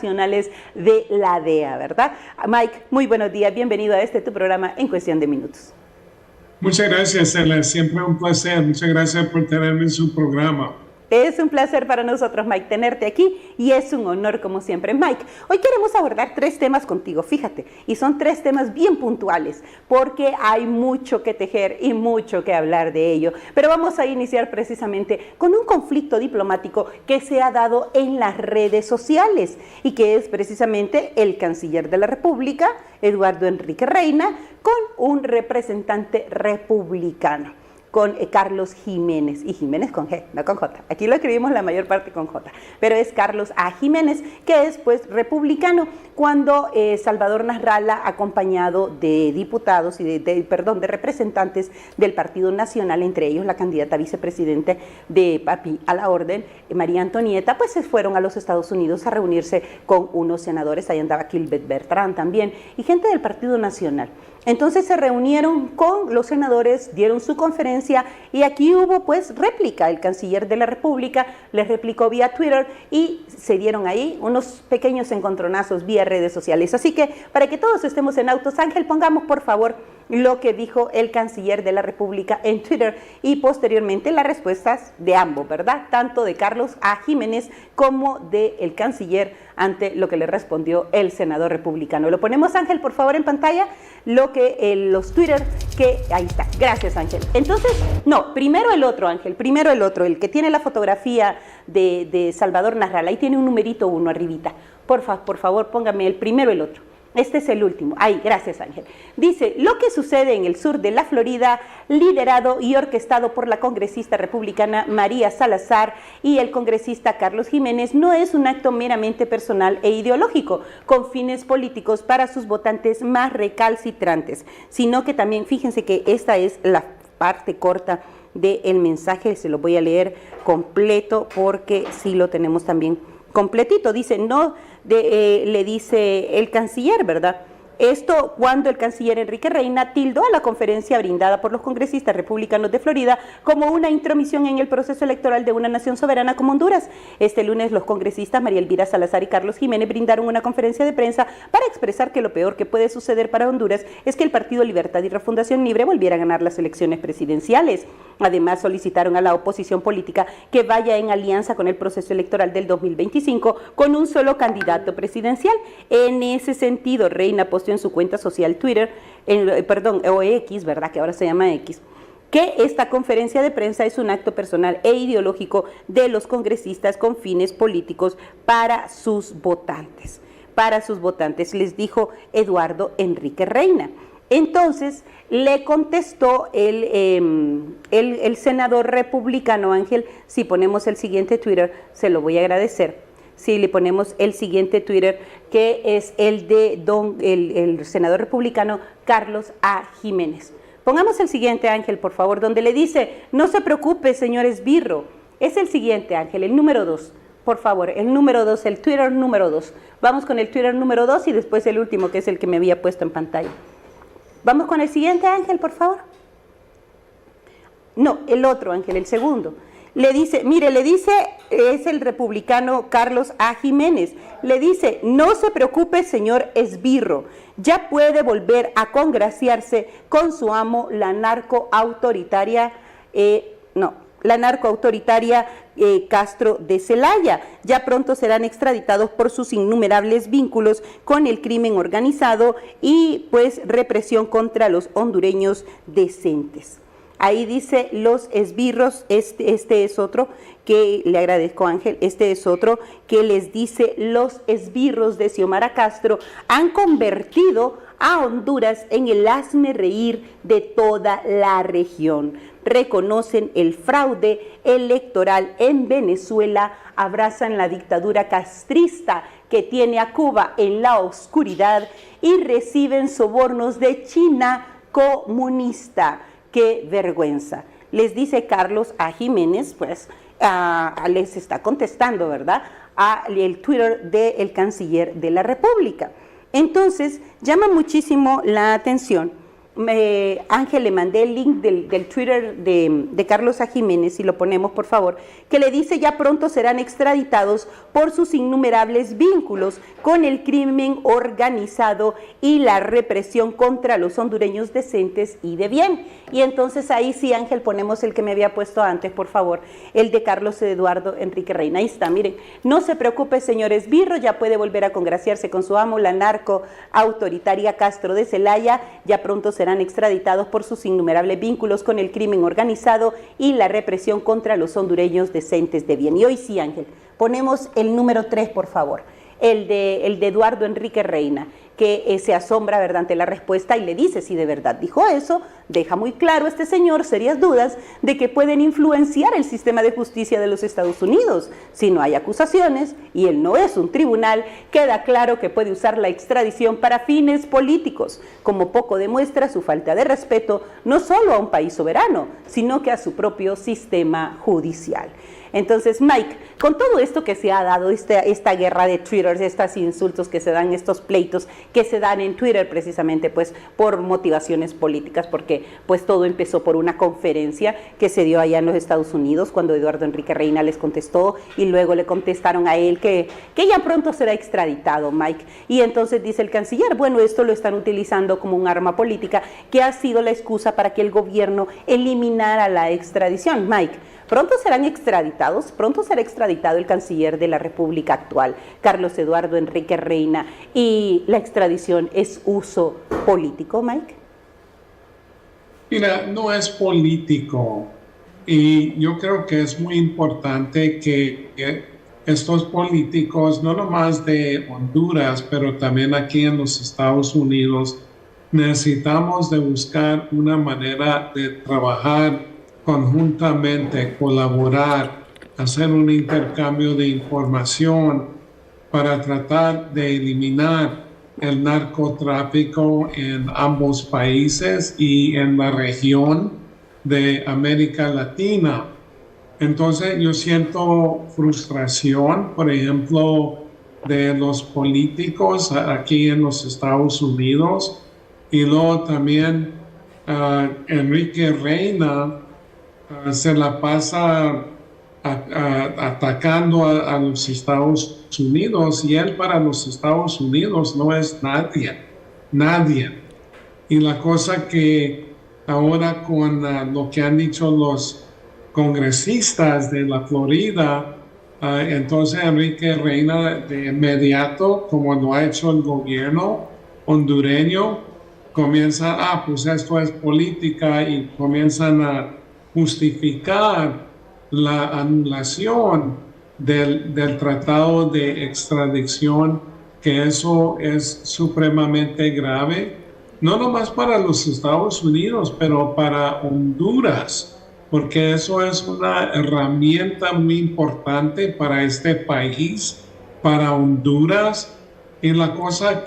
internacionales de la DEA, ¿verdad? Mike, muy buenos días, bienvenido a tu programa en cuestión de minutos. Muchas gracias, Stella, siempre un placer. Muchas gracias por tenerme en su programa. Es un placer para nosotros, Mike, tenerte aquí y es un honor como siempre. Mike, hoy queremos abordar 3 temas contigo, fíjate, y son 3 temas bien puntuales porque hay mucho que tejer y mucho que hablar de ello. Pero vamos a iniciar precisamente con un conflicto diplomático que se ha dado en las redes sociales y que es precisamente el canciller de la República, Eduardo Enrique Reina, con un representante republicano, con Carlos Jiménez, y Jiménez con G, no con J. Aquí lo escribimos la mayor parte con J, pero es Carlos A. Jiménez, que es pues republicano, cuando Salvador Nasralla, acompañado de diputados y de representantes del Partido Nacional, entre ellos la candidata vicepresidente de Papi a la Orden, María Antonieta, pues se fueron a los Estados Unidos a reunirse con unos senadores, ahí andaba Kilbert Bertrán también, y gente del Partido Nacional. Entonces se reunieron con los senadores, dieron su conferencia y aquí hubo pues réplica. El canciller de la República les replicó vía Twitter y se dieron ahí unos pequeños encontronazos vía redes sociales. Así que para que todos estemos en autos, Ángel, pongamos por favor lo que dijo el canciller de la República en Twitter y posteriormente las respuestas de ambos, ¿verdad? Tanto de Carlos A. Jiménez como del canciller ante lo que le respondió el senador republicano. Lo ponemos, Ángel, por favor, en pantalla, los Twitter que ahí está. Gracias, Ángel. Entonces, no, primero el otro, Ángel, primero el otro, el que tiene la fotografía de Salvador Nasralla, ahí tiene un numerito 1 arribita. Por favor, póngame el primero, el otro. Este es el último. Ahí, gracias, Ángel. Dice, lo que sucede en el sur de la Florida, liderado y orquestado por la congresista republicana María Salazar y el congresista Carlos Jiménez, no es un acto meramente personal e ideológico, con fines políticos para sus votantes más recalcitrantes, sino que también, fíjense que esta es la parte corta del mensaje, se lo voy a leer completo porque sí lo tenemos también completito. Dice, le dice el canciller, ¿verdad? Esto cuando el canciller Enrique Reina tildó a la conferencia brindada por los congresistas republicanos de Florida como una intromisión en el proceso electoral de una nación soberana como Honduras. Este lunes los congresistas María Elvira Salazar y Carlos Jiménez brindaron una conferencia de prensa para expresar que lo peor que puede suceder para Honduras es que el Partido Libertad y Refundación Libre volviera a ganar las elecciones presidenciales. Además solicitaron a la oposición política que vaya en alianza con el proceso electoral del 2025 con un solo candidato presidencial. En ese sentido, Reina posteó en su cuenta social Twitter, o X, ¿verdad? Que ahora se llama X, que esta conferencia de prensa es un acto personal e ideológico de los congresistas con fines políticos para sus votantes. Para sus votantes, les dijo Eduardo Enrique Reina. Entonces le contestó el senador republicano, Ángel, si ponemos el siguiente Twitter, se lo voy a agradecer. Si le ponemos el siguiente Twitter, que es el de el senador republicano Carlos A. Jiménez. Pongamos el siguiente, Ángel, por favor, donde le dice, no se preocupe, señor Esbirro. Es el siguiente, Ángel, el número 2. Por favor, el número 2, el Twitter número 2. Vamos con el Twitter número 2 y después el último, que es el que me había puesto en pantalla. Vamos con el siguiente, Ángel, por favor. No, el otro, Ángel, el segundo. Le dice, mire, es el republicano Carlos A. Jiménez, le dice, no se preocupe, señor Esbirro, ya puede volver a congraciarse con su amo, la narcoautoritaria Castro de Celaya. Ya pronto serán extraditados por sus innumerables vínculos con el crimen organizado y pues represión contra los hondureños decentes. Ahí dice los esbirros, este es otro que le agradezco, Ángel, este es otro que les dice, los esbirros de Xiomara Castro han convertido a Honduras en el hazmerreír de toda la región. Reconocen el fraude electoral en Venezuela, abrazan la dictadura castrista que tiene a Cuba en la oscuridad y reciben sobornos de China comunista. ¡Qué vergüenza! Les dice Carlos A. Jiménez, pues les está contestando, ¿verdad?, al Twitter del canciller de la República. Entonces, llama muchísimo la atención Ángel, le mandé el link del Twitter de Carlos A. Jiménez, si lo ponemos por favor, que le dice ya pronto serán extraditados por sus innumerables vínculos con el crimen organizado y la represión contra los hondureños decentes y de bien. Y entonces ahí sí, Ángel, ponemos el que me había puesto antes, por favor, el de Carlos Eduardo Enrique Reina. Ahí está, miren, no se preocupe, señor Esbirro, ya puede volver a congraciarse con su amo, la narco autoritaria Castro de Celaya, ya pronto serán extraditados por sus innumerables vínculos con el crimen organizado y la represión contra los hondureños decentes de bien. Y hoy sí, Ángel, ponemos el número 3, por favor, el de Eduardo Enrique Reina, que se asombra, ¿verdad?, ante la respuesta y le dice si de verdad dijo eso. Deja muy claro este señor serias dudas de que pueden influenciar el sistema de justicia de los Estados Unidos. Si no hay acusaciones y él no es un tribunal, queda claro que puede usar la extradición para fines políticos, como poco demuestra su falta de respeto no solo a un país soberano, sino que a su propio sistema judicial. Entonces, Mike, con todo esto que se ha dado, esta guerra de Twitter, estos insultos que se dan, estos pleitos que se dan en Twitter precisamente pues por motivaciones políticas, porque pues todo empezó por una conferencia que se dio allá en los Estados Unidos cuando Eduardo Enrique Reina les contestó y luego le contestaron a él que ya pronto será extraditado, Mike. Y entonces dice el canciller, bueno, esto lo están utilizando como un arma política que ha sido la excusa para que el gobierno eliminara la extradición. Mike, pronto serán extraditados, pronto será extraditado el canciller de la República actual, Carlos Eduardo Enrique Reina, y la extradición es uso político, Mike. Mira, no es político y yo creo que es muy importante que estos políticos, no nomás de Honduras, pero también aquí en los Estados Unidos, necesitamos de buscar una manera de trabajar conjuntamente, colaborar, hacer un intercambio de información para tratar de eliminar el narcotráfico en ambos países y en la región de América Latina. Entonces yo siento frustración, por ejemplo, de los políticos aquí en los Estados Unidos, y luego también Enrique Reina se la pasa atacando a los Estados Unidos, y él para los Estados Unidos no es nadie. Y la cosa que ahora con lo que han dicho los congresistas de la Florida, entonces Enrique Reina de inmediato, como lo ha hecho el gobierno hondureño, comienza, pues esto es política, y comienzan a justificar la anulación del tratado de extradición, que eso es supremamente grave, no nomás para los Estados Unidos, pero para Honduras, porque eso es una herramienta muy importante para este país, para Honduras. Y la cosa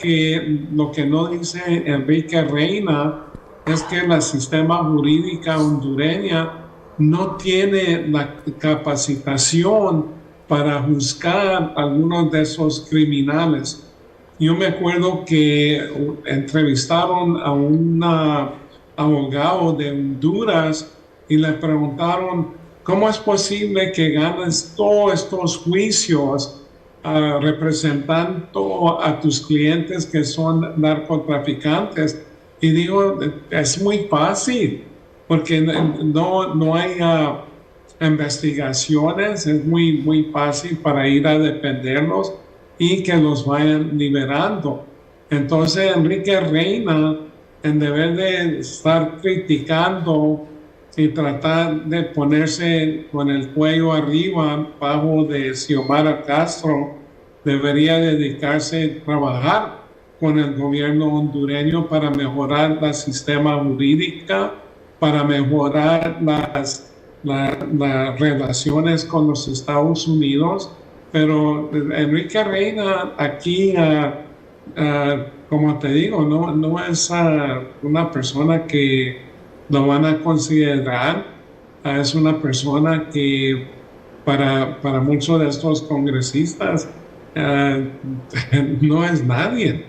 lo que no dice Enrique Reina es que el sistema jurídico hondureña no tiene la capacitación para juzgar a algunos de esos criminales. Yo me acuerdo que entrevistaron a un abogado de Honduras y le preguntaron, ¿cómo es posible que ganes todos estos juicios representando a tus clientes que son narcotraficantes? Y digo, es muy fácil, porque no hay investigaciones, es muy fácil para ir a defenderlos y que los vayan liberando. Entonces Enrique Reina, en vez de estar criticando y tratar de ponerse con el cuello arriba bajo de Xiomara Castro, debería dedicarse a trabajar con el gobierno hondureño para mejorar el sistema jurídico, para mejorar las relaciones con los Estados Unidos. Pero Enrique Reina aquí, como te digo, no es una persona que lo van a considerar. Es una persona que para muchos de estos congresistas no es nadie.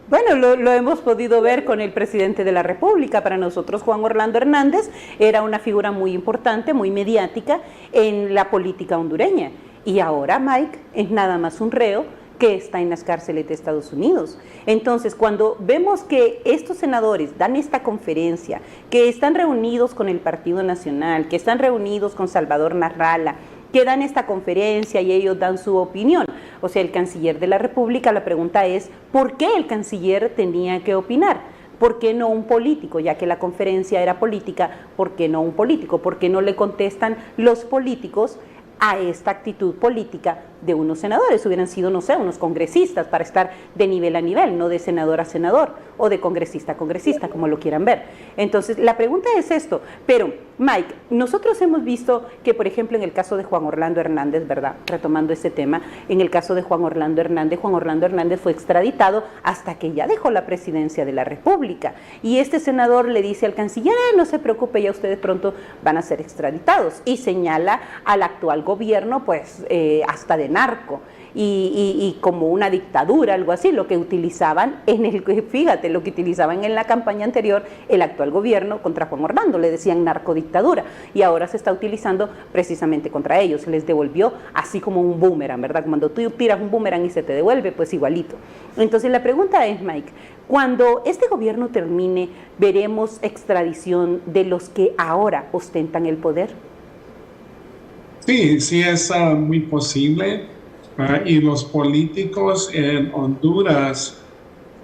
Bueno, lo hemos podido ver con el presidente de la República. Para nosotros, Juan Orlando Hernández era una figura muy importante, muy mediática en la política hondureña. Y ahora Mike es nada más un reo que está en las cárceles de Estados Unidos. Entonces, cuando vemos que estos senadores dan esta conferencia, que están reunidos con el Partido Nacional, que están reunidos con Salvador Narrala, que dan esta conferencia y ellos dan su opinión, o sea, el canciller de la República, la pregunta es, ¿por qué el canciller tenía que opinar? ¿Por qué no un político? Ya que la conferencia era política, ¿por qué no un político? ¿Por qué no le contestan los políticos a esta actitud política de unos senadores? Hubieran sido, no sé, unos congresistas para estar de nivel a nivel, no de senador a senador o de congresista a congresista, como lo quieran ver. Entonces, la pregunta es esto, pero Mike, nosotros hemos visto que, por ejemplo, en el caso de Juan Orlando Hernández, ¿verdad? Retomando este tema, en el caso de Juan Orlando Hernández fue extraditado hasta que ya dejó la presidencia de la República. Y este senador le dice al canciller, no se preocupe, ya ustedes pronto van a ser extraditados. Y señala al actual gobierno, pues, hasta de narco. Y como una dictadura, algo así, lo que utilizaban fíjate, lo que utilizaban en la campaña anterior el actual gobierno contra Juan Orlando, le decían narcodictadura, y ahora se está utilizando precisamente contra ellos, se les devolvió así como un boomerang, ¿verdad? Cuando tú tiras un boomerang y se te devuelve, pues igualito. Entonces la pregunta es, Mike, cuando este gobierno termine, ¿veremos extradición de los que ahora ostentan el poder? Sí, sí es muy posible. Y los políticos en Honduras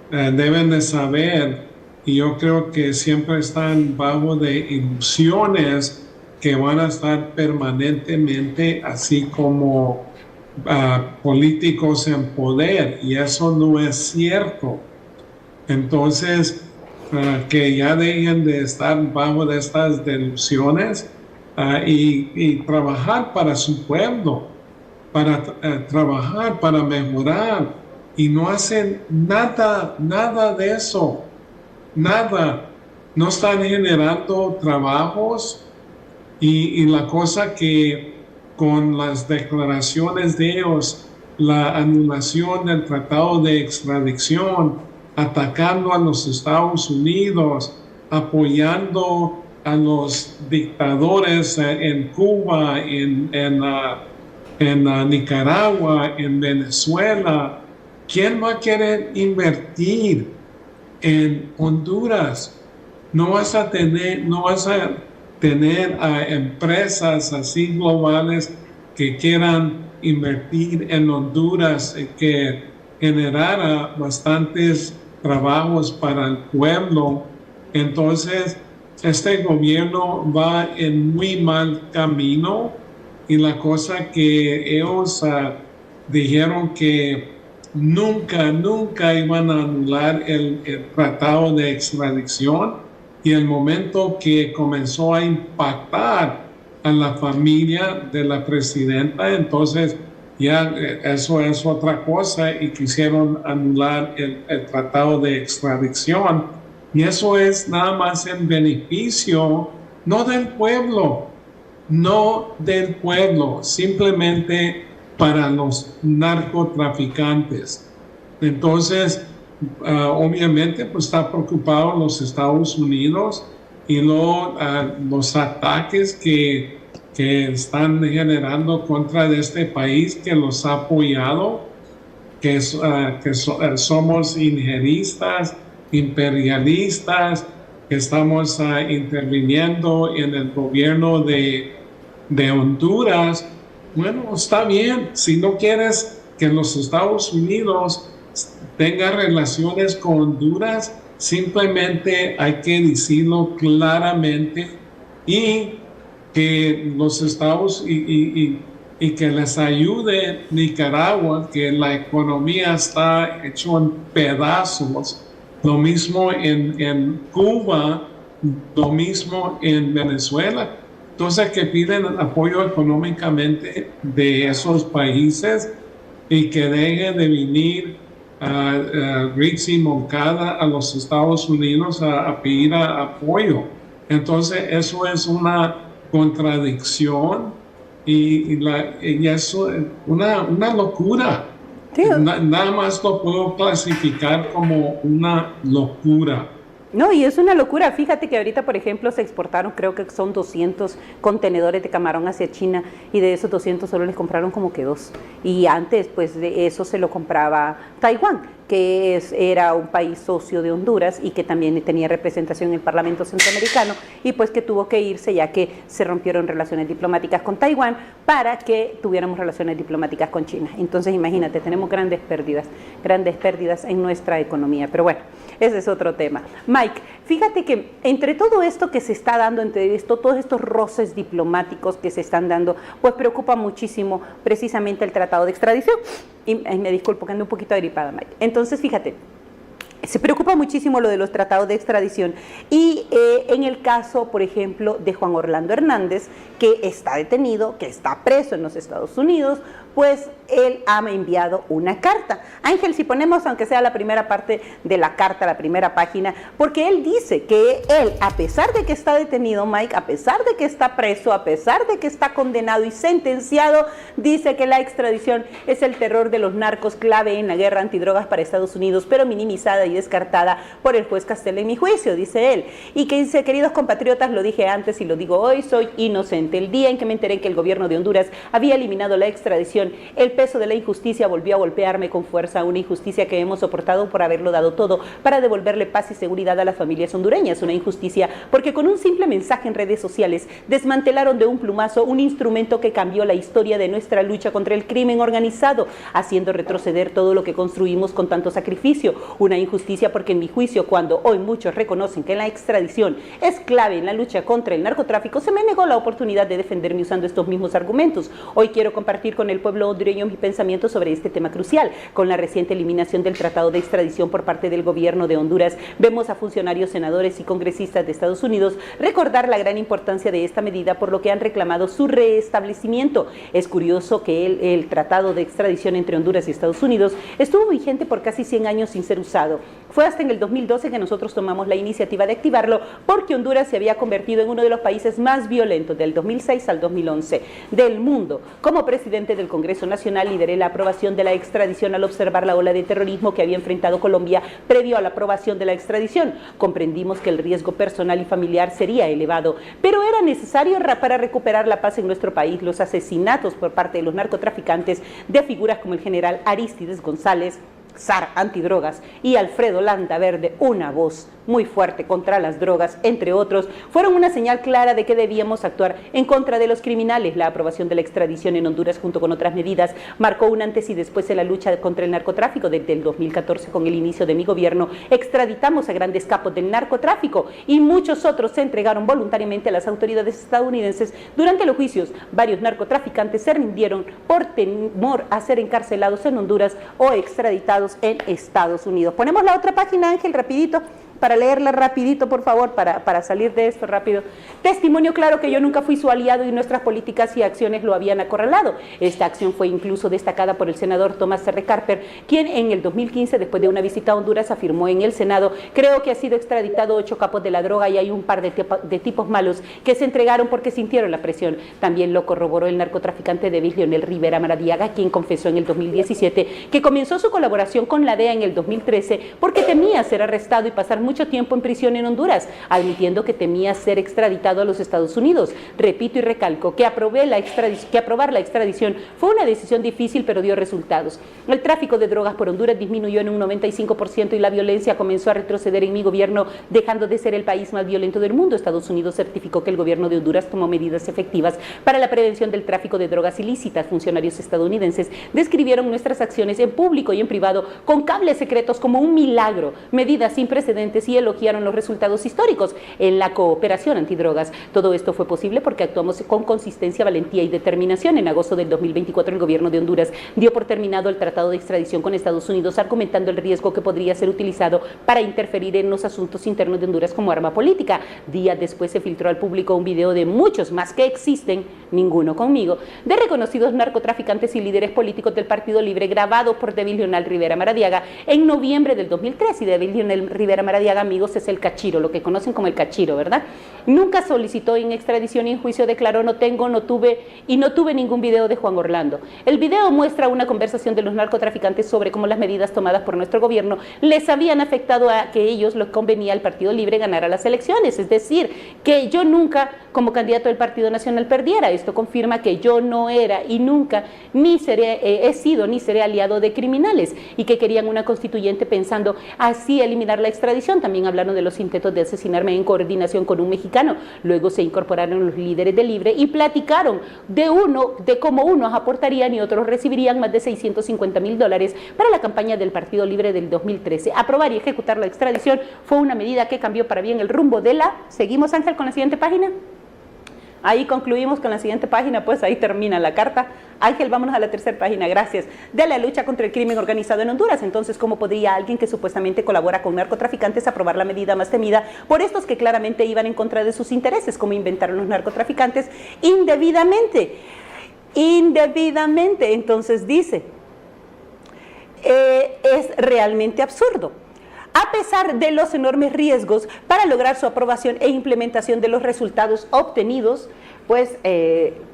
deben de saber, y yo creo que siempre están bajo de ilusiones que van a estar permanentemente así como políticos en poder, y eso no es cierto. Entonces, que ya dejen de estar bajo de estas delusiones y trabajar para su pueblo, para trabajar, para mejorar, y no hacen nada de eso, nada. No están generando trabajos, y la cosa que con las declaraciones de ellos, la anulación del tratado de extradición, atacando a los Estados Unidos, apoyando a los dictadores en Cuba, en Nicaragua, en Venezuela. ¿Quién va a querer invertir en Honduras? No vas a tener empresas así globales que quieran invertir en Honduras, que generara bastantes trabajos para el pueblo. Entonces, este gobierno va en muy mal camino. Y la cosa que ellos dijeron que nunca iban a anular el tratado de extradición, y el momento que comenzó a impactar a la familia de la presidenta, entonces ya eso es otra cosa, y quisieron anular el tratado de extradición. Y eso es nada más en beneficio, no del pueblo, simplemente para los narcotraficantes. Entonces, obviamente, pues está preocupado los Estados Unidos, y los ataques que están generando contra de este país, que los ha apoyado, que somos injeristas, imperialistas, que estamos interviniendo en el gobierno de Honduras. Bueno, está bien. Si no quieres que los Estados Unidos tengan relaciones con Honduras, simplemente hay que decirlo claramente, y que los Estados y que les ayude Nicaragua, que la economía está hecho en pedazos. Lo mismo en Cuba, lo mismo en Venezuela. Entonces, que piden apoyo económicamente de esos países, y que dejen de venir Riggs y Moncada a los Estados Unidos a pedir apoyo. Entonces, eso es una contradicción, y eso es una locura. Sí. Nada más lo puedo clasificar como una locura. No, y es una locura. Fíjate que ahorita, por ejemplo, se exportaron, creo que son 200 contenedores de camarón hacia China, y de esos 200 solo les compraron como que 2. Y antes, pues, de eso se lo compraba Taiwán, que era un país socio de Honduras y que también tenía representación en el Parlamento Centroamericano, y pues que tuvo que irse ya que se rompieron relaciones diplomáticas con Taiwán para que tuviéramos relaciones diplomáticas con China. Entonces, imagínate, tenemos grandes pérdidas en nuestra economía. Pero bueno, ese es otro tema. Mike, fíjate que entre todo esto que se está dando, todos estos roces diplomáticos que se están dando, pues preocupa muchísimo precisamente el tratado de extradición. Y me disculpo que ando un poquito agripada, Mike. Entonces, fíjate, se preocupa muchísimo lo de los tratados de extradición, y en el caso, por ejemplo, de Juan Orlando Hernández, que está detenido, que está preso en los Estados Unidos, pues él ha enviado una carta. Ángel, si ponemos aunque sea la primera parte de la carta, la primera página, porque él dice que él, a pesar de que está detenido, Mike, a pesar de que está preso, a pesar de que está condenado y sentenciado, dice que la extradición es el terror de los narcos, clave en la guerra antidrogas para Estados Unidos, pero minimizada y descartada por el juez Castel en mi juicio, dice él. Y que dice: queridos compatriotas, lo dije antes y lo digo hoy, soy inocente. El día en que me enteré que el gobierno de Honduras había eliminado la extradición, el peso de la injusticia volvió a golpearme con fuerza, una injusticia que hemos soportado por haberlo dado todo para devolverle paz y seguridad a las familias hondureñas, una injusticia porque con un simple mensaje en redes sociales desmantelaron de un plumazo un instrumento que cambió la historia de nuestra lucha contra el crimen organizado, haciendo retroceder todo lo que construimos con tanto sacrificio, una injusticia porque en mi juicio, cuando hoy muchos reconocen que la extradición es clave en la lucha contra el narcotráfico, se me negó la oportunidad de defenderme usando estos mismos argumentos. Hoy quiero compartir con el pueblo hondureño mis pensamientos sobre este tema crucial. Con la reciente eliminación del tratado de extradición por parte del gobierno de Honduras, vemos a funcionarios, senadores y congresistas de Estados Unidos recordar la gran importancia de esta medida, por lo que han reclamado su reestablecimiento. Es curioso que el tratado de extradición entre Honduras y Estados Unidos estuvo vigente por casi 100 años sin ser usado. Fue hasta en el 2012 que nosotros tomamos la iniciativa de activarlo, porque Honduras se había convertido en uno de los países más violentos del 2006 al 2011 del mundo. Como presidente del Congreso Nacional, lideré la aprobación de la extradición al observar la ola de terrorismo que había enfrentado Colombia previo a la aprobación de la extradición. Comprendimos que el riesgo personal y familiar sería elevado, pero era necesario para recuperar la paz en nuestro país. Los asesinatos por parte de los narcotraficantes de figuras como el general Aristides González, zar antidrogas, y Alfredo Landaverde, una voz muy fuerte contra las drogas, entre otros, fueron una señal clara de que debíamos actuar en contra de los criminales. La aprobación de la extradición en Honduras, junto con otras medidas, marcó un antes y después en la lucha contra el narcotráfico. Desde el 2014, con el inicio de mi gobierno, extraditamos a grandes capos del narcotráfico y muchos otros se entregaron voluntariamente a las autoridades estadounidenses. Durante los juicios, varios narcotraficantes se rindieron por temor a ser encarcelados en Honduras o extraditados en Estados Unidos. Ponemos la otra página, Ángel, rapidito, para leerla rapidito, por favor, para salir de esto rápido. Testimonio claro que yo nunca fui su aliado y nuestras políticas y acciones lo habían acorralado. Esta acción fue incluso destacada por el senador Thomas R. Carper, quien en el 2015, después de una visita a Honduras, afirmó en el Senado: creo que ha sido extraditado 8 capos de la droga y hay un par de tipos malos que se entregaron porque sintieron la presión. También lo corroboró el narcotraficante de Leonel Rivera Maradiaga, quien confesó en el 2017 que comenzó su colaboración con la DEA en el 2013 porque temía ser arrestado y pasar mucho tiempo en prisión en Honduras, admitiendo que temía ser extraditado a los Estados Unidos. Repito y recalco que aprobar la extradición fue una decisión difícil, pero dio resultados. El tráfico de drogas por Honduras disminuyó en un 95% y la violencia comenzó a retroceder en mi gobierno, dejando de ser el país más violento del mundo. Estados Unidos certificó que el gobierno de Honduras tomó medidas efectivas para la prevención del tráfico de drogas ilícitas. Funcionarios estadounidenses describieron nuestras acciones en público y en privado con cables secretos como un milagro, medidas sin precedentes, y elogiaron los resultados históricos en la cooperación antidrogas. Todo esto fue posible porque actuamos con consistencia, valentía y determinación. En agosto del 2024, el gobierno de Honduras dio por terminado el tratado de extradición con Estados Unidos, argumentando el riesgo que podría ser utilizado para interferir en los asuntos internos de Honduras como arma política. Días después se filtró al público un video de muchos más que existen, ninguno conmigo, de reconocidos narcotraficantes y líderes políticos del Partido Libre, grabado por Leonel Rivera Maradiaga en noviembre del 2003, y Leonel Rivera Maradiaga y haga amigos es el cachiro, lo que conocen como el cachiro, ¿verdad? Nunca solicitó en extradición y en juicio declaró no tengo, no tuve ningún video de Juan Orlando. El video muestra una conversación de los narcotraficantes sobre cómo las medidas tomadas por nuestro gobierno les habían afectado a que ellos les convenía al Partido Libre ganar a las elecciones, es decir, que yo nunca como candidato del Partido Nacional perdiera. Esto confirma que yo no era y nunca he sido ni seré aliado de criminales y que querían una constituyente pensando así eliminar la extradición. También hablaron de los intentos de asesinarme en coordinación con un mexicano. Luego se incorporaron los líderes de Libre y platicaron de cómo unos aportarían y otros recibirían más de $650,000 para la campaña del Partido Libre del 2013. Aprobar y ejecutar la extradición fue una medida que cambió para bien el rumbo de la... Seguimos, Ángel, con la siguiente página. Ahí concluimos con la siguiente página, pues ahí termina la carta. Ángel, vámonos a la tercera página, gracias. De la lucha contra el crimen organizado en Honduras. Entonces, ¿cómo podría alguien que supuestamente colabora con narcotraficantes aprobar la medida más temida por estos que claramente iban en contra de sus intereses? ¿Cómo inventaron los narcotraficantes indebidamente? Indebidamente, entonces dice, es realmente absurdo. A pesar de los enormes riesgos para lograr su aprobación e implementación de los resultados obtenidos, pues,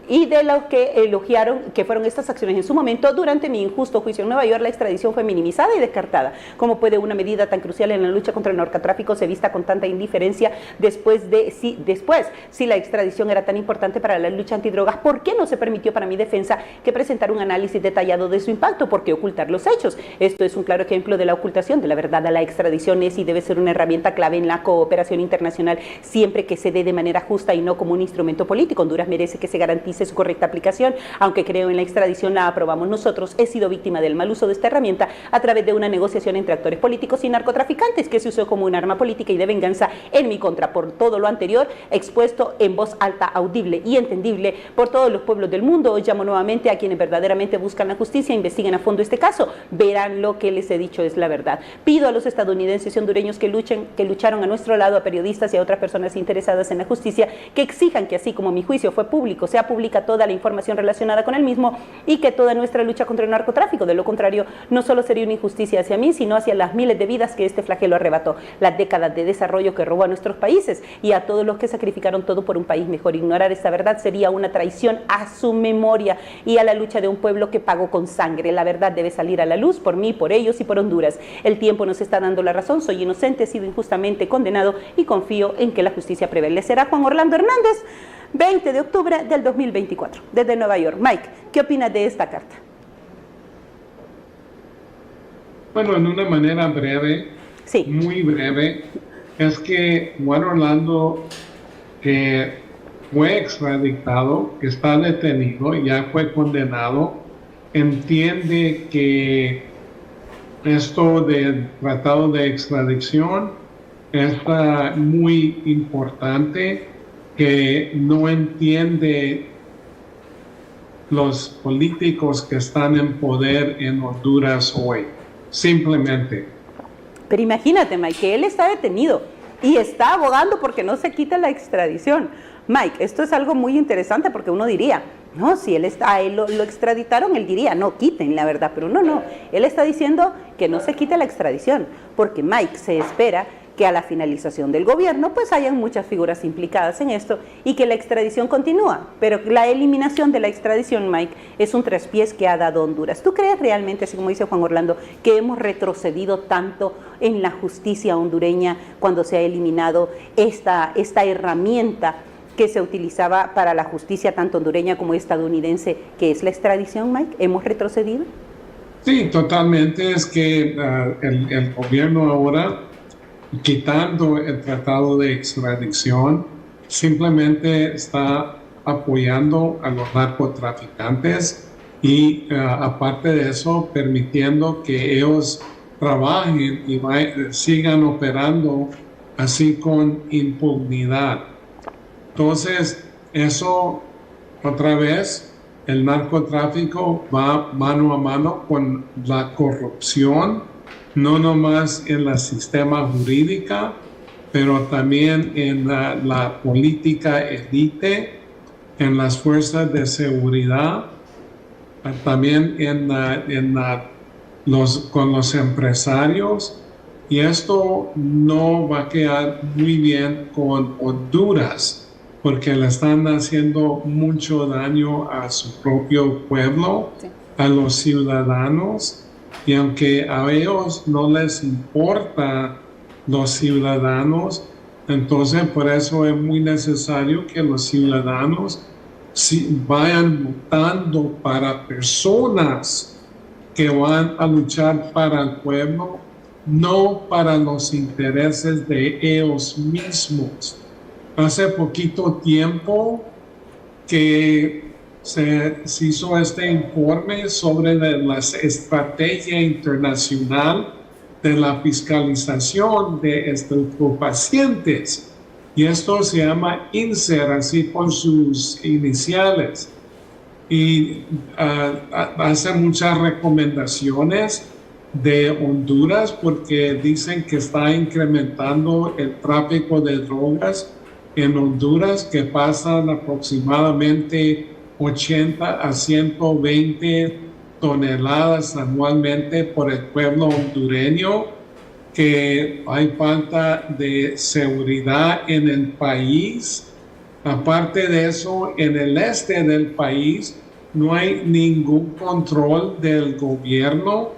y de los que elogiaron que fueron estas acciones en su momento, durante mi injusto juicio en Nueva York, la extradición fue minimizada y descartada. ¿Cómo puede una medida tan crucial en la lucha contra el narcotráfico se vista con tanta indiferencia después, si la extradición era tan importante para la lucha antidrogas? ¿Por qué no se permitió para mi defensa que presentara un análisis detallado de su impacto? ¿Por qué ocultar los hechos? Esto es un claro ejemplo de la ocultación de la verdad. La extradición es y debe ser una herramienta clave en la cooperación internacional, siempre que se dé de manera justa y no como un instrumento político. Honduras merece que se garantice su correcta aplicación. Aunque creo en la extradición, la aprobamos nosotros. He sido víctima del mal uso de esta herramienta a través de una negociación entre actores políticos y narcotraficantes que se usó como un arma política y de venganza en mi contra. Por todo lo anterior, expuesto en voz alta, audible y entendible por todos los pueblos del mundo, hoy llamo nuevamente a quienes verdaderamente buscan la justicia, investiguen a fondo este caso, verán lo que les he dicho es la verdad. Pido a los estadounidenses y hondureños que lucharon a nuestro lado, a periodistas y a otras personas interesadas en la justicia, que exijan que así como mi juicio fue público, sea pública toda la información relacionada con el mismo y que toda nuestra lucha contra el narcotráfico. De lo contrario, no solo sería una injusticia hacia mí, sino hacia las miles de vidas que este flagelo arrebató, las décadas de desarrollo que robó a nuestros países y a todos los que sacrificaron todo por un país mejor. Ignorar esta verdad sería una traición a su memoria y a la lucha de un pueblo que pagó con sangre. La verdad debe salir a la luz por mí, por ellos y por Honduras. El tiempo nos está dando la razón. Soy inocente, he sido injustamente condenado y confío en que la justicia prevalecerá. Juan Orlando Hernández, 20 de octubre del 2024, desde Nueva York. Mike, ¿qué opinas de esta carta? Bueno, en una manera breve, sí, muy breve, es que Juan Orlando, que fue extraditado, que está detenido, ya fue condenado, entiende que esto del tratado de extradición es muy importante, que no entiende los políticos que están en poder en Honduras hoy, simplemente. Pero imagínate, Mike, que él está detenido y está abogando porque no se quita la extradición. Mike, esto es algo muy interesante porque uno diría, no, si él lo extraditaron, él diría, no, quiten la verdad, pero no, él está diciendo que no se quite la extradición, porque Mike se espera que a la finalización del gobierno pues hayan muchas figuras implicadas en esto y que la extradición continúa, pero la eliminación de la extradición, Mike, es un traspiés que ha dado Honduras. ¿Tú crees realmente, así como dice Juan Orlando, que hemos retrocedido tanto en la justicia hondureña cuando se ha eliminado esta herramienta que se utilizaba para la justicia tanto hondureña como estadounidense, que es la extradición, Mike? ¿Hemos retrocedido? Sí, totalmente. Es que el gobierno ahora, quitando el tratado de extradición, simplemente está apoyando a los narcotraficantes y aparte de eso, permitiendo que ellos trabajen y sigan operando así con impunidad. Entonces, eso otra vez, el narcotráfico va mano a mano con la corrupción, no nomás en el sistema jurídico, pero también en la política élite, en las fuerzas de seguridad, también con los empresarios Y esto no va a quedar muy bien con Honduras, porque le están haciendo mucho daño a su propio pueblo, Sí. a los ciudadanos, y aunque a ellos no les importa los ciudadanos, entonces por eso es muy necesario que los ciudadanos vayan votando para personas que van a luchar para el pueblo, no para los intereses de ellos mismos. Hace poquito tiempo que se hizo este informe sobre la estrategia internacional de la fiscalización de estupefacientes. Y esto se llama INSER, así por sus iniciales. Y hace muchas recomendaciones de Honduras porque dicen que está incrementando el tráfico de drogas en Honduras, que pasan aproximadamente 80 a 120 toneladas anualmente por el pueblo hondureño, que hay falta de seguridad en el país. Aparte de eso, en el este del país no hay ningún control del gobierno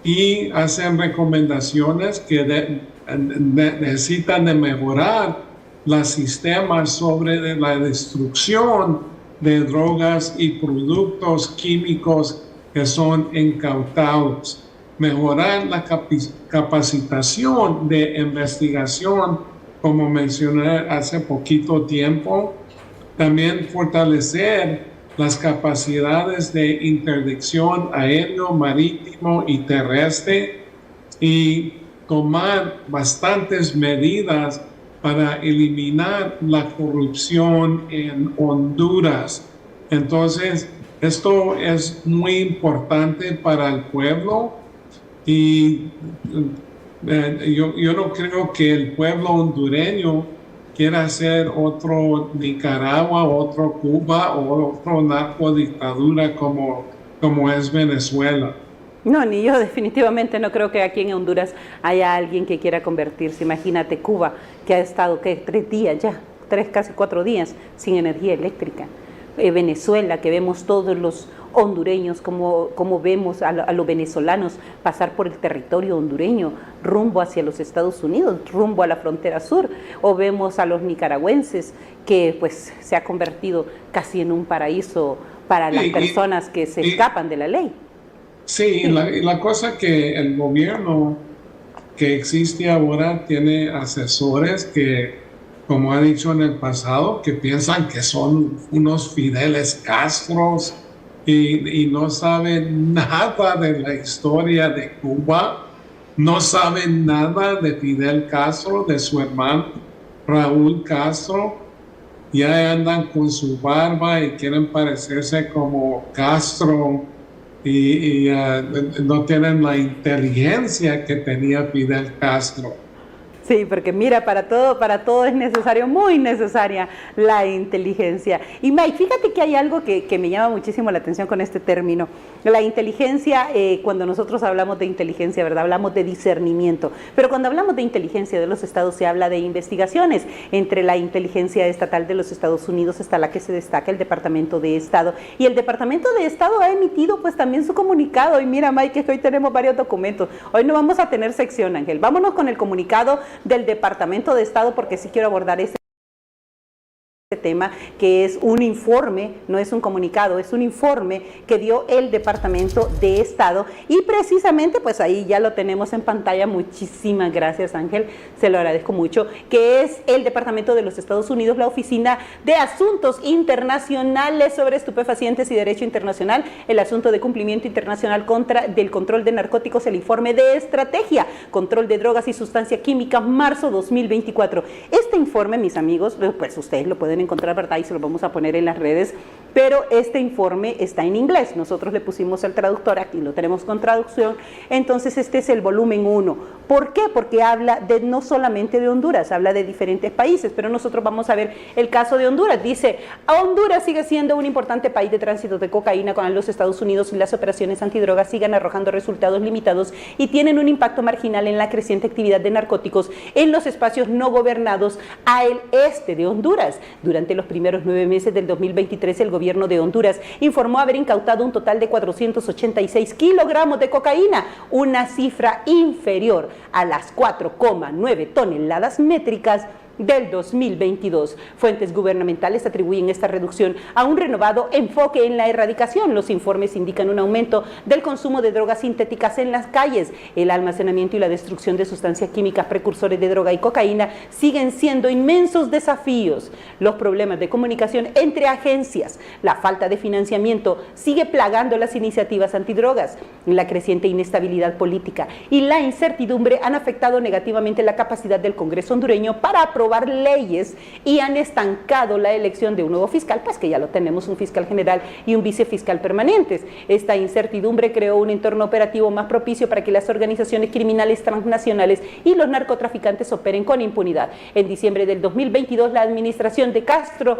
y hacen recomendaciones que necesitan de mejorar los sistemas sobre la destrucción de drogas y productos químicos que son incautados. Mejorar la capacitación de investigación, como mencioné hace poquito tiempo. También fortalecer las capacidades de interdicción aéreo, marítimo y terrestre y tomar bastantes medidas para eliminar la corrupción en Honduras. Entonces, esto es muy importante para el pueblo y yo no creo que el pueblo hondureño quiera ser otro Nicaragua, otro Cuba o otro narcodictadura como es Venezuela. No, ni yo definitivamente no creo que aquí en Honduras haya alguien que quiera convertirse. Imagínate Cuba, que ha estado, ¿qué? 3 días ya, 3, casi 4 días sin energía eléctrica. Venezuela, que vemos todos los hondureños, como vemos a los venezolanos pasar por el territorio hondureño, rumbo hacia los Estados Unidos, rumbo a la frontera sur, o vemos a los nicaragüenses, que pues se ha convertido casi en un paraíso para las personas que se escapan de la ley. Sí, la cosa que el gobierno que existe ahora tiene asesores que, como ha dicho en el pasado, que piensan que son unos Fideles Castros y no saben nada de la historia de Cuba, no saben nada de Fidel Castro, de su hermano Raúl Castro. Ya andan con su barba y quieren parecerse como Castro y no tienen la inteligencia que tenía Fidel Castro. Sí, porque mira, para todo es necesario, muy necesaria la inteligencia. Y Mike, fíjate que hay algo que me llama muchísimo la atención con este término. La inteligencia, cuando nosotros hablamos de inteligencia, ¿verdad? Hablamos de discernimiento. Pero cuando hablamos de inteligencia de los estados, se habla de investigaciones. Entre la inteligencia estatal de los Estados Unidos está la que se destaca el Departamento de Estado. Y el Departamento de Estado ha emitido pues también su comunicado. Y mira, Mike, que hoy tenemos varios documentos. Hoy no vamos a tener sección, Ángel. Vámonos con el comunicado del Departamento de Estado, porque sí quiero abordar ese tema, que es un informe, no es un comunicado, es un informe que dio el Departamento de Estado y precisamente pues ahí ya lo tenemos en pantalla. Muchísimas gracias, Ángel, se lo agradezco mucho, que es el Departamento de los Estados Unidos, la Oficina de Asuntos Internacionales sobre Estupefacientes y Derecho Internacional, el asunto de cumplimiento internacional del control de narcóticos, el informe de estrategia, control de drogas y sustancias químicas, marzo 2024. Este informe, mis amigos, pues ustedes lo pueden encontrar, ¿verdad? Y se lo vamos a poner en las redes. pero este informe está en inglés. Nosotros le pusimos el traductor, aquí lo tenemos con traducción. Entonces este es el volumen 1. ¿Por qué? Porque habla no solamente de Honduras, habla de diferentes países, pero nosotros vamos a ver el caso de Honduras. Dice, Honduras sigue siendo un importante país de tránsito de cocaína con los Estados Unidos, y las operaciones antidrogas siguen arrojando resultados limitados y tienen un impacto marginal en la creciente actividad de narcóticos en los espacios no gobernados al este de Honduras. Durante los primeros 9 meses del 2023, el gobierno de Honduras informó haber incautado un total de 486 kilogramos de cocaína, una cifra inferior a las 4,9 toneladas métricas del 2022. Fuentes gubernamentales atribuyen esta reducción a un renovado enfoque en la erradicación. Los informes indican un aumento del consumo de drogas sintéticas en las calles. El almacenamiento y la destrucción de sustancias químicas precursores de droga y cocaína siguen siendo inmensos desafíos. Los problemas de comunicación entre agencias, la falta de financiamiento sigue plagando las iniciativas antidrogas. La creciente inestabilidad política y la incertidumbre han afectado negativamente la capacidad del Congreso hondureño para aprobar leyes y han estancado la elección de un nuevo fiscal, pues que ya lo tenemos, un fiscal general y un vicefiscal permanentes. Esta incertidumbre creó un entorno operativo más propicio para que las organizaciones criminales transnacionales y los narcotraficantes operen con impunidad. En diciembre del 2022, la administración de Castro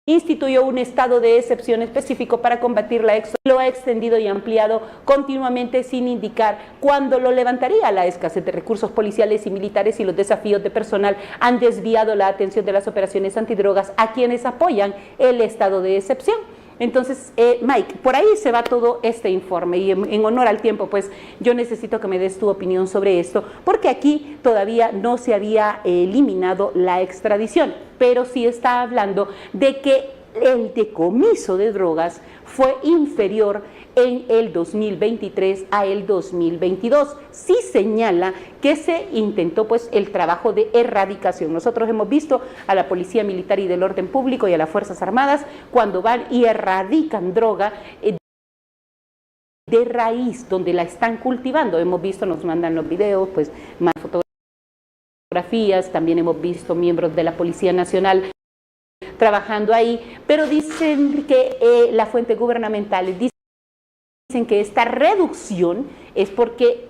instituyó un estado de excepción específico para combatir la extorsión. Lo ha extendido y ampliado continuamente sin indicar cuándo lo levantaría. La escasez de recursos policiales y militares y los desafíos de personal han desviado la atención de las operaciones antidrogas a quienes apoyan el estado de excepción. Entonces, Mike, por ahí se va todo este informe y en honor al tiempo, pues yo necesito que me des tu opinión sobre esto, porque aquí todavía no se había eliminado la extradición, pero sí está hablando de que el decomiso de drogas fue inferior en el 2023 a el 2022. Sí señala que se intentó pues el trabajo de erradicación. Nosotros hemos visto a la Policía Militar y del Orden Público y a las Fuerzas Armadas cuando van y erradican droga de raíz, donde la están cultivando. Hemos visto, nos mandan los videos, pues más fotografías, también hemos visto miembros de la Policía Nacional trabajando ahí, pero dicen que la fuente gubernamental dicen que esta reducción es porque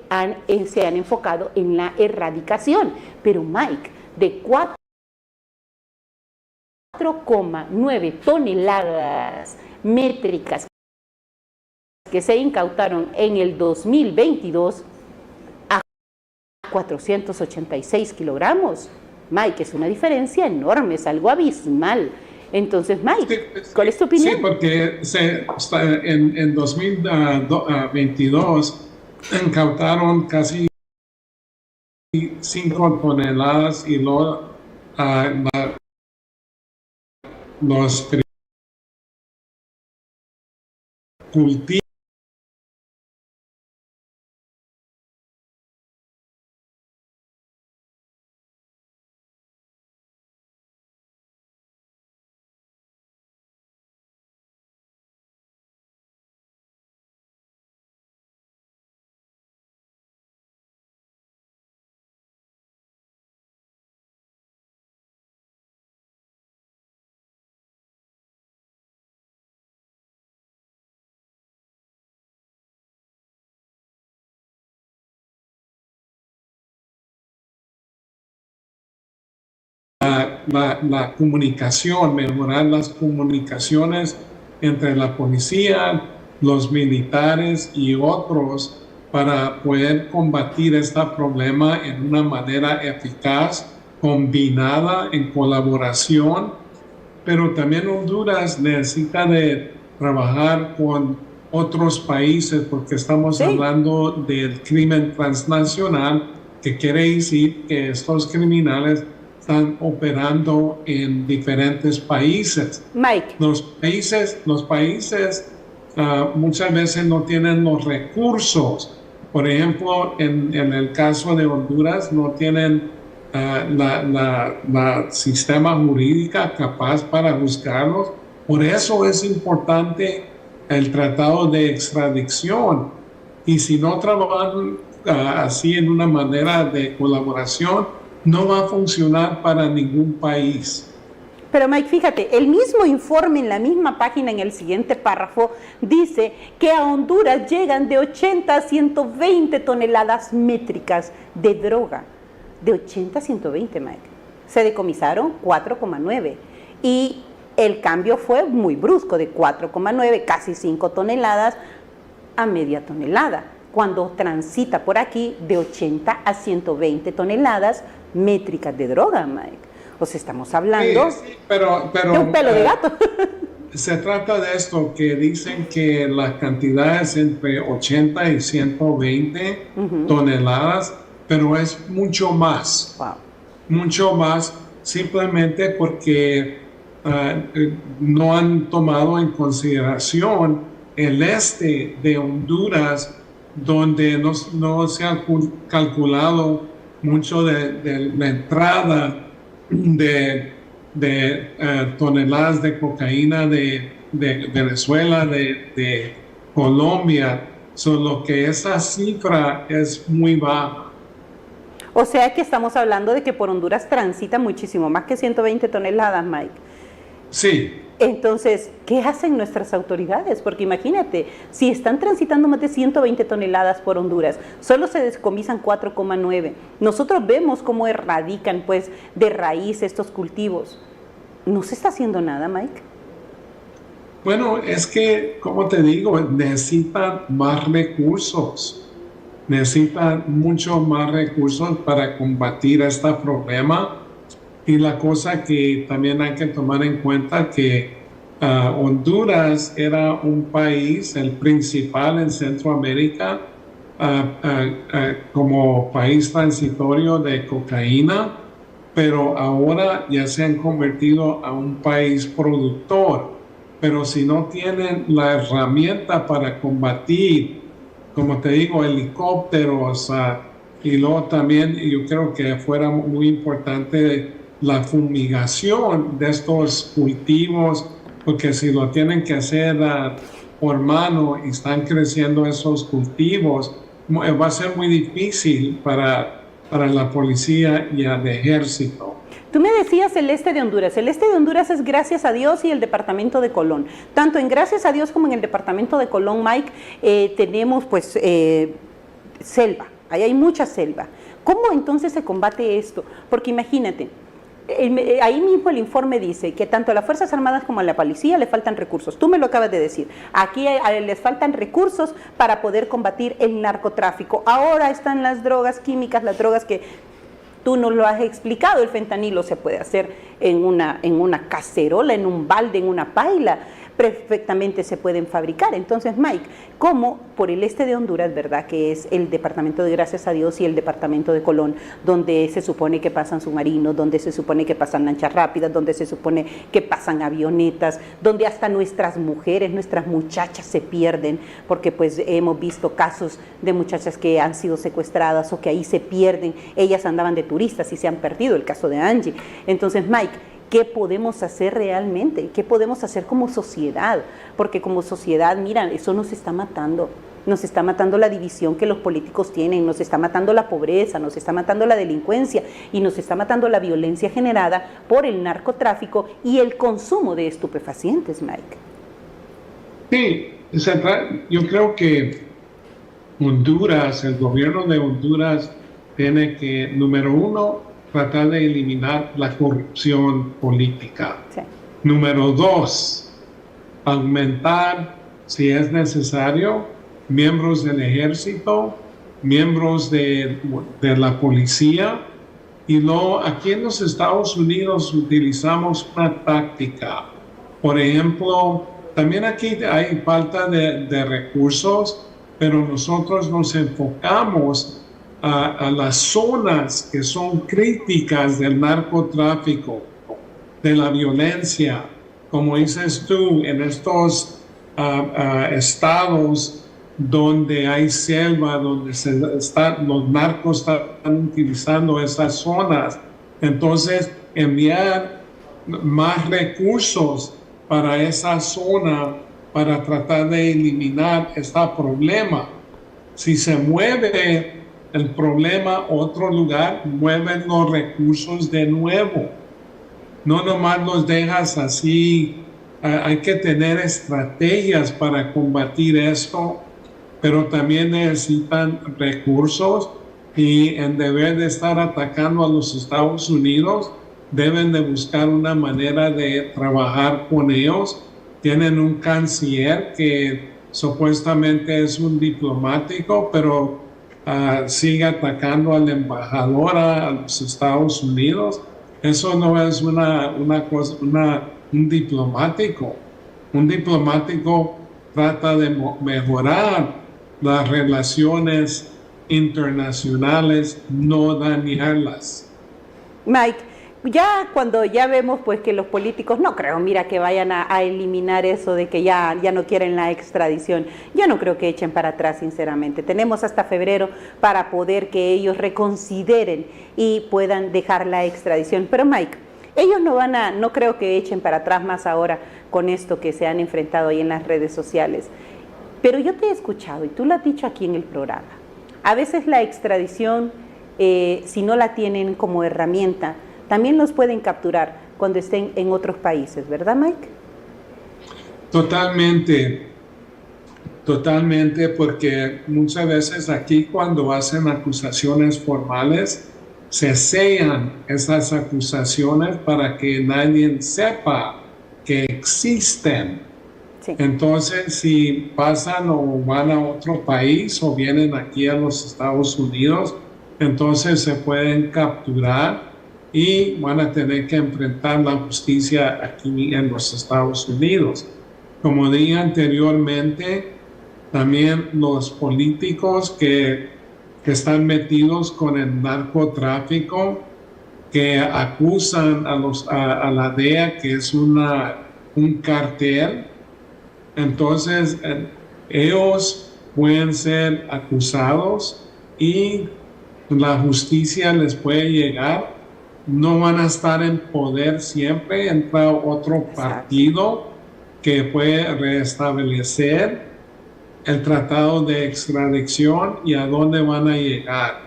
se han enfocado en la erradicación. Pero Mike, de 4,9 toneladas métricas que se incautaron en el 2022 a 486 kilogramos. Mike, es una diferencia enorme, es algo abismal. Entonces, Mike, ¿cuál es tu opinión? Sí, porque en 2022 incautaron casi 5 toneladas y los cultivos la comunicación, mejorar las comunicaciones entre la policía, los militares y otros para poder combatir este problema en una manera eficaz, combinada, en colaboración. Pero también Honduras necesita de trabajar con otros países porque estamos hablando del crimen transnacional, que quiere decir que estos criminales están operando en diferentes países. Mike. Los países muchas veces no tienen los recursos. Por ejemplo, en el caso de Honduras no tienen la sistema jurídico capaz para juzgarlos. Por eso es importante el tratado de extradición. Y si no trabajan así en una manera de colaboración, no va a funcionar para ningún país. Pero Mike, fíjate, el mismo informe en la misma página, en el siguiente párrafo, dice que a Honduras llegan de 80 a 120 toneladas métricas de droga. De 80 a 120, Mike. Se decomisaron 4,9. Y el cambio fue muy brusco, de 4,9, casi 5 toneladas a media tonelada, cuando transita por aquí de 80 a 120 toneladas métricas de droga, Mike. O sea, estamos hablando pero, de un pelo de gato. Se trata de esto, que dicen que las cantidades entre 80 y 120 toneladas, pero es mucho más. Wow. Mucho más, simplemente porque no han tomado en consideración el este de Honduras, donde no se ha calculado mucho de la entrada de toneladas de cocaína de Venezuela, de Colombia, solo que esa cifra es muy baja. O sea que estamos hablando de que por Honduras transita muchísimo más que 120 toneladas, Mike. Sí. Entonces, ¿qué hacen nuestras autoridades? Porque imagínate, si están transitando más de 120 toneladas por Honduras, solo se descomisan 4,9. Nosotros vemos cómo erradican, pues, de raíz estos cultivos. ¿No se está haciendo nada, Mike? Bueno, es que, como te digo, necesitan más recursos. Necesitan mucho más recursos para combatir este problema. Y la cosa que también hay que tomar en cuenta que Honduras era un país, el principal en Centroamérica, como país transitorio de cocaína, pero ahora ya se han convertido a un país productor. Pero si no tienen la herramienta para combatir, como te digo, helicópteros, y luego también yo creo que fuera muy importante la fumigación de estos cultivos, porque si lo tienen que hacer por mano y están creciendo esos cultivos, va a ser muy difícil para la policía y el ejército. Tú me decías el este de Honduras. El este de Honduras es Gracias a Dios y el departamento de Colón. Tanto en Gracias a Dios como en el departamento de Colón, Mike, tenemos pues selva. Ahí hay mucha selva. ¿Cómo entonces se combate esto? Porque imagínate, ahí mismo el informe dice que tanto a las Fuerzas Armadas como a la policía le faltan recursos. Tú me lo acabas de decir. Aquí les faltan recursos para poder combatir el narcotráfico. Ahora están las drogas químicas, las drogas que tú nos lo has explicado. El fentanilo se puede hacer en una cacerola, en un balde, en una paila. Perfectamente se pueden fabricar. Entonces, Mike, ¿cómo por el este de Honduras, verdad, que es el departamento de Gracias a Dios y el departamento de Colón, donde se supone que pasan submarinos, donde se supone que pasan lanchas rápidas, donde se supone que pasan avionetas, donde hasta nuestras mujeres, nuestras muchachas se pierden, porque pues hemos visto casos de muchachas que han sido secuestradas o que ahí se pierden, ellas andaban de turistas y se han perdido, el caso de Angie? Entonces, Mike, ¿qué podemos hacer realmente? ¿Qué podemos hacer como sociedad? Porque como sociedad, mira, eso nos está matando. Nos está matando la división que los políticos tienen, nos está matando la pobreza, nos está matando la delincuencia y nos está matando la violencia generada por el narcotráfico y el consumo de estupefacientes, Mike. Sí, yo creo que Honduras, el gobierno de Honduras tiene que, número uno, tratar de eliminar la corrupción política. Sí. Número dos, aumentar, si es necesario, miembros del ejército, miembros de la policía. Y luego, aquí en los Estados Unidos utilizamos una táctica. Por ejemplo, también aquí hay falta de recursos, pero nosotros nos enfocamos a las zonas que son críticas del narcotráfico, de la violencia, como dices tú, en estos estados donde hay selva, donde los narcos están utilizando esas zonas. Entonces, enviar más recursos para esa zona para tratar de eliminar este problema. Si se mueve el problema a otro lugar, mueven los recursos de nuevo. no nomás los dejas así, hay que tener estrategias para combatir esto, pero también necesitan recursos y en vez de estar atacando a los Estados Unidos, deben de buscar una manera de trabajar con ellos. Tienen un canciller que supuestamente es un diplomático, pero sigue atacando al embajador a los Estados Unidos. Eso no es una cosa, un diplomático. Un diplomático trata de mejorar las relaciones internacionales, no dañarlas. Mike, ya cuando ya vemos pues que los políticos, no creo, mira, que vayan a eliminar eso de que ya no quieren la extradición. Yo no creo que echen para atrás, sinceramente. Tenemos hasta febrero para poder que ellos reconsideren y puedan dejar la extradición. Pero Mike, ellos no creo que echen para atrás más ahora con esto que se han enfrentado ahí en las redes sociales. Pero yo te he escuchado y tú lo has dicho aquí en el programa. A veces la extradición, si no la tienen como herramienta, también los pueden capturar cuando estén en otros países, ¿verdad, Mike? Totalmente, totalmente, porque muchas veces aquí cuando hacen acusaciones formales, se sellan esas acusaciones para que nadie sepa que existen. Sí. Entonces, si pasan o van a otro país o vienen aquí a los Estados Unidos, entonces se pueden capturar y van a tener que enfrentar la justicia aquí en los Estados Unidos. Como dije anteriormente, también los políticos que están metidos con el narcotráfico, que acusan a la DEA que es un cartel, entonces ellos pueden ser acusados y la justicia les puede llegar. No van a estar en poder siempre, entra otro partido que puede restablecer el tratado de extradición y a dónde van a llegar.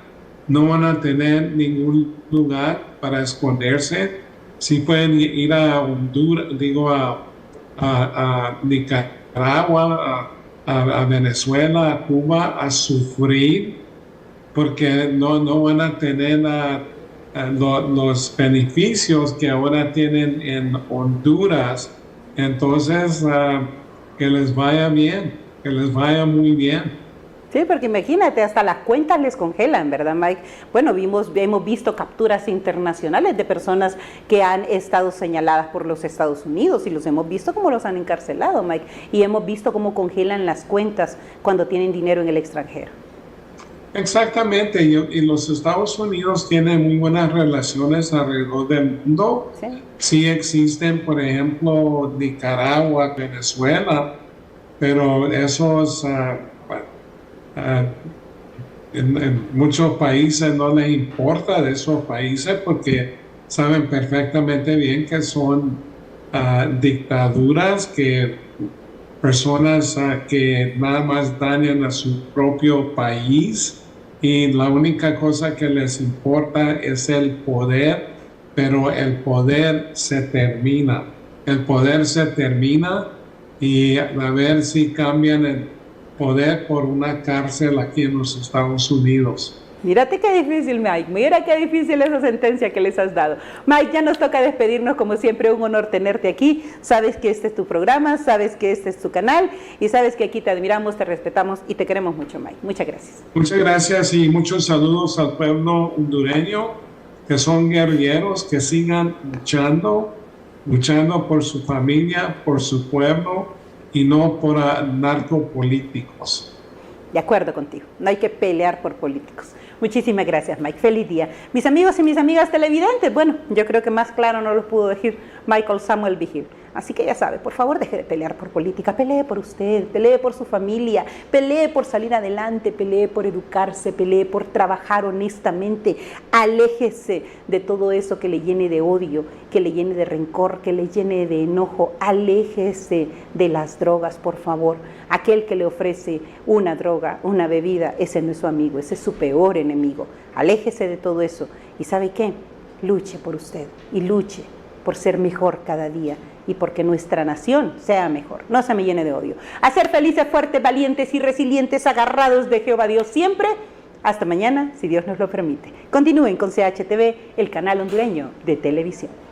No van a tener ningún lugar para esconderse. Sí pueden ir a Honduras, a Nicaragua, a Venezuela, a Cuba, a sufrir, porque no van a tener los beneficios que ahora tienen en Honduras. Entonces, que les vaya bien, que les vaya muy bien. Sí, porque imagínate, hasta las cuentas les congelan, ¿verdad, Mike? Bueno, hemos visto capturas internacionales de personas que han estado señaladas por los Estados Unidos y los hemos visto cómo los han encarcelado, Mike, y hemos visto cómo congelan las cuentas cuando tienen dinero en el extranjero. Exactamente, y los Estados Unidos tienen muy buenas relaciones alrededor del mundo. Sí existen, por ejemplo, Nicaragua, Venezuela, pero esos en muchos países no les importa de esos países porque saben perfectamente bien que son dictaduras, que personas que nada más dañan a su propio país y la única cosa que les importa es el poder, pero el poder se termina. El poder se termina y a ver si cambian el poder por una cárcel aquí en los Estados Unidos. Mírate qué difícil, Mike. Mira qué difícil esa sentencia que les has dado. Mike, ya nos toca despedirnos. Como siempre, un honor tenerte aquí. Sabes que este es tu programa, sabes que este es tu canal y sabes que aquí te admiramos, te respetamos y te queremos mucho, Mike. Muchas gracias. Muchas gracias y muchos saludos al pueblo hondureño, que son guerrilleros, que sigan luchando por su familia, por su pueblo y no por narcopolíticos. De acuerdo contigo, no hay que pelear por políticos. Muchísimas gracias, Mike. Feliz día. Mis amigos y mis amigas televidentes, bueno, yo creo que más claro no lo pudo decir Michael Samuel Vigil. Así que ya sabe, por favor, deje de pelear por política, pelee por usted, pelee por su familia, pelee por salir adelante, pelee por educarse, pelee por trabajar honestamente, aléjese de todo eso que le llene de odio, que le llene de rencor, que le llene de enojo, aléjese de las drogas, por favor. Aquel que le ofrece una droga, una bebida, ese no es su amigo, ese es su peor enemigo. Aléjese de todo eso y ¿sabe qué? Luche por usted y luche por ser mejor cada día y porque nuestra nación sea mejor, no se me llene de odio. A ser felices, fuertes, valientes y resilientes, agarrados de Jehová Dios siempre. Hasta mañana, si Dios nos lo permite. Continúen con CHTV, el canal hondureño de televisión.